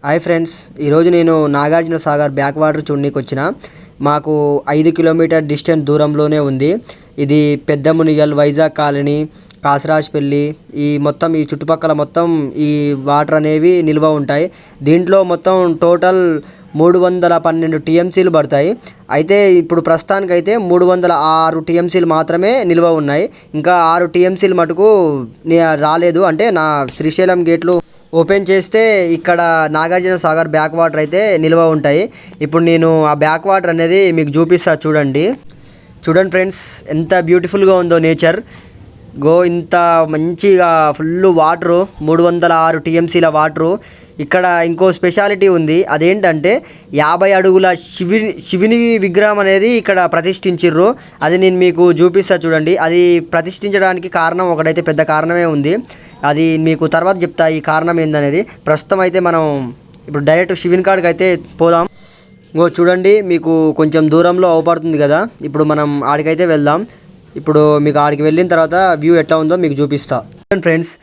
Hi friends, ఈరోజు నేను Nagarjuna Sagar back water చూడనీకి వచ్చిన. మాకు 5 కిలోమీటర్ డిస్టెన్స్ దూరంలోనే ఉంది. ఇది పెద్ద మునిగల్, వైజాగ్ కాలనీ, కాసరాజపల్లి, ఈ చుట్టుపక్కల మొత్తం ఈ వాటర్ అనేవి నిల్వ ఉంటాయి. దీంట్లో మొత్తం టోటల్ 312 టీఎంసీలు పడతాయి. అయితే ఇప్పుడు ప్రస్తుతానికైతే 306 టీఎంసీలు మాత్రమే నిల్వ ఉన్నాయి. ఇంకా 6 టీఎంసీలు మటుకు రాలేదు. అంటే నా శ్రీశైలం గేట్లు ఓపెన్ చేస్తే ఇక్కడ నాగార్జున సాగర్ బ్యాక్ వాటర్ అయితే నిల్వ ఉంటాయి. ఇప్పుడు నేను ఆ బ్యాక్ వాటర్ అనేది మీకు చూపిస్తా. చూడండి ఫ్రెండ్స్, ఎంత బ్యూటిఫుల్గా ఉందో నేచర్. ఇంత మంచిగా ఫుల్ వాటరు, 306 టీఎంసీల వాటరు. ఇక్కడ ఇంకో స్పెషాలిటీ ఉంది. అదేంటంటే 50 అడుగుల శివుని విగ్రహం అనేది ఇక్కడ ప్రతిష్ఠించిర్రు. అది నేను మీకు చూపిస్తా. చూడండి, అది ప్రతిష్ఠించడానికి కారణం ఒకటైతే పెద్ద కారణమే ఉంది. అది మీకు తర్వాత చెప్తా ఈ కారణం ఏందనేది. ప్రస్తుతం అయితే మనం ఇప్పుడు డైరెక్ట్ శివుని కాడికి అయితే పోదాం. చూడండి, మీకు కొంచెం దూరంలో అవపడుతుంది కదా. ఇప్పుడు మనం ఆడికైతే వెళ్దాం. ఇప్పుడు మీకు ఆడికి వెళ్ళిన తర్వాత వ్యూ ఎట్లా ఉందో మీకు చూపిస్తా. ఫ్రెండ్స్,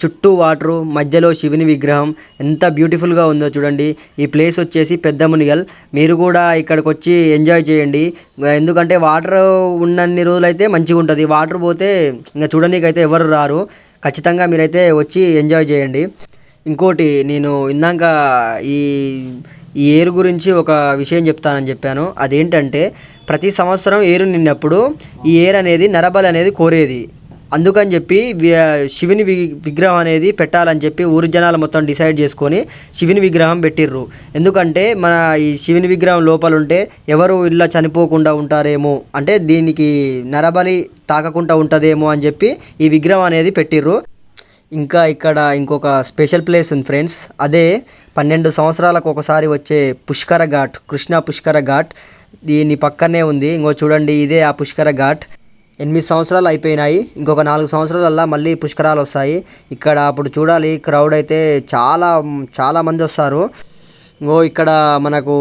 చుట్టూ వాటరు, మధ్యలో శివుని విగ్రహం ఎంత బ్యూటిఫుల్గా ఉందో చూడండి. ఈ ప్లేస్ వచ్చేసి పెద్ద మునిగల్. మీరు కూడా ఇక్కడికి వచ్చి ఎంజాయ్ చేయండి. ఎందుకంటే వాటర్ ఉన్నన్ని రోజులు అయితే మంచిగా ఉంటుంది. వాటర్ పోతే ఇంకా చూడడానికి అయితే ఎవరు రారు. ఖచ్చితంగా మీరైతే వచ్చి ఎంజాయ్ చేయండి. ఇంకోటి, నేను ఇందాక ఈ ఏరు గురించి ఒక విషయం చెప్తానని చెప్పాను. అదేంటంటే ప్రతి సంవత్సరం ఏరు నిన్నప్పుడు ఈ ఏరు అనేది నరబలి అనేది కోరేది. అందుకని చెప్పి శివుని విగ్రహం అనేది పెట్టాలని చెప్పి ఊరి జనాలు మొత్తం డిసైడ్ చేసుకొని శివుని విగ్రహం పెట్టిర్రు. ఎందుకంటే మన ఈ శివుని విగ్రహం లోపల ఉంటే ఎవరు ఇలా చనిపోకుండా ఉంటారేమో, అంటే దీనికి నరబలి తాకకుండా ఉంటుందేమో అని చెప్పి ఈ విగ్రహం అనేది పెట్టిర్రు. ఇంకా ఇక్కడ ఇంకొక స్పెషల్ ప్లేస్ ఉంది ఫ్రెండ్స్. అదే 12 సంవత్సరాలకు ఒకసారి వచ్చే పుష్కర ఘాట్, కృష్ణా పుష్కర ఘాట్. దీని పక్కనే ఉంది. చూడండి, ఇదే ఆ పుష్కర ఘాట్. 8 సంవత్సరాలు అయిపోయినాయి. ఇంకొక 4 సంవత్సరాలల్లా మళ్ళీ పుష్కరాలు వస్తాయి. ఇక్కడ అప్పుడు చూడాలి, క్రౌడ్ అయితే చాలా మంది వస్తారు. ఇక్కడ మనకు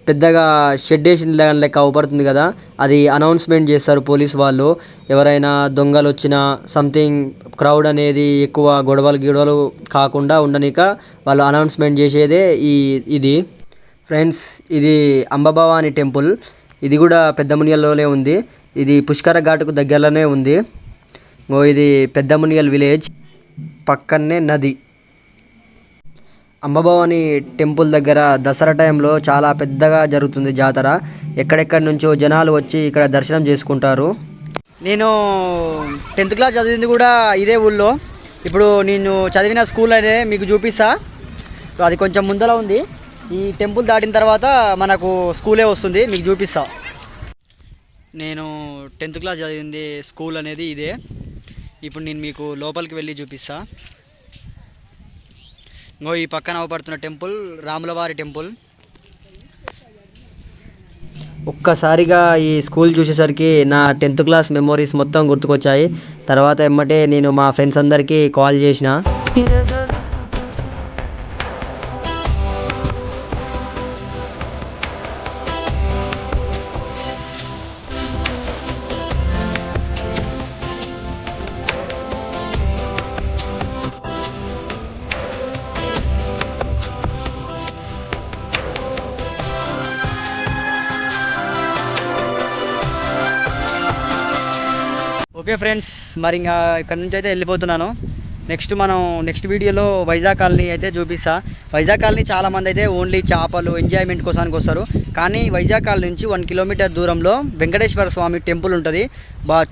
పెద్దగా షెడ్ వేసిన లెక్క అవపడుతుంది కదా, అది అనౌన్స్మెంట్ చేస్తారు పోలీస్ వాళ్ళు. ఎవరైనా దొంగలు వచ్చినా సంథింగ్ క్రౌడ్ అనేది ఎక్కువ గొడవలు కాకుండా ఉండనిక వాళ్ళు అనౌన్స్మెంట్ చేసేదే ఇది. ఫ్రెండ్స్, ఇది అంబభవాని టెంపుల్. ఇది కూడా పెద్ద మునిగల్లోనే ఉంది. ఇది పుష్కర ఘాటుకు దగ్గరలోనే ఉంది. ఇది పెద్ద మునిగల్ విలేజ్, పక్కనే నది. అంబభవాని టెంపుల్ దగ్గర దసరా టైంలో చాలా పెద్దగా జరుగుతుంది జాతర. ఎక్కడెక్కడి నుంచో జనాలు వచ్చి ఇక్కడ దర్శనం చేసుకుంటారు. నేను 10th క్లాస్ చదివింది కూడా ఇదే ఊళ్ళో. ఇప్పుడు నేను చదివిన స్కూల్ అయితే మీకు చూపిస్తా. అది కొంచెం ముందర ఉంది. ఈ టెంపుల్ దాటిన తర్వాత మనకు స్కూలే వస్తుంది, మీకు చూపిస్తా. నేను 10th క్లాస్ చదివింది స్కూల్ అనేది ఇదే. ఇప్పుడు నేను మీకు లోపలికి వెళ్ళి చూపిస్తా. ఈ పక్కన అవపడుతున్న టెంపుల్ రాములవారి టెంపుల్. ఒక్కసారిగా ఈ స్కూల్ చూసేసరికి నా 10th క్లాస్ మెమోరీస్ మొత్తం గుర్తుకొచ్చాయి. తర్వాత ఎమ్మటే నేను మా ఫ్రెండ్స్ అందరికీ కాల్ చేసిన. ఓకే ఫ్రెండ్స్, మరి ఇంకా ఇక్కడ నుంచి అయితే వెళ్ళిపోతున్నాను. నెక్స్ట్ వీడియోలో వైజాగ్ కాలనీ అయితే చూపిస్తా. వైజాగ్ కాలనీ చాలామంది అయితే ఓన్లీ చేపలు ఎంజాయ్మెంట్ కోసానికి వస్తారు. కానీ వైజాగ్ కాలనీ నుంచి 1 కిలోమీటర్ దూరంలో వెంకటేశ్వర స్వామి టెంపుల్ ఉంటుంది.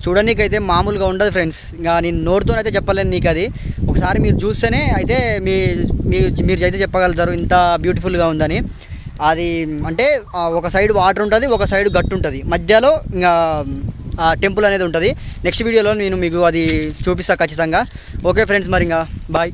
చూడడానికి అయితే మామూలుగా ఉండదు ఫ్రెండ్స్. ఇంకా నేను నోటితోనైతే చెప్పలేను నీకు. అది ఒకసారి మీరు చూస్తేనే అయితే మీరు అయితే చెప్పగలుగుతారు ఇంత బ్యూటిఫుల్గా ఉందని. అది అంటే ఒక సైడ్ వాటర్ ఉంటుంది, ఒక సైడ్ గట్టు ఉంటుంది, మధ్యలో ఇంకా టెంపుల్ అనేది ఉంటుంది. నెక్స్ట్ వీడియోలో నేను మీకు అది చూపిస్తాను ఖచ్చితంగా. ఓకే ఫ్రెండ్స్, మరి ఇంకా బాయ్.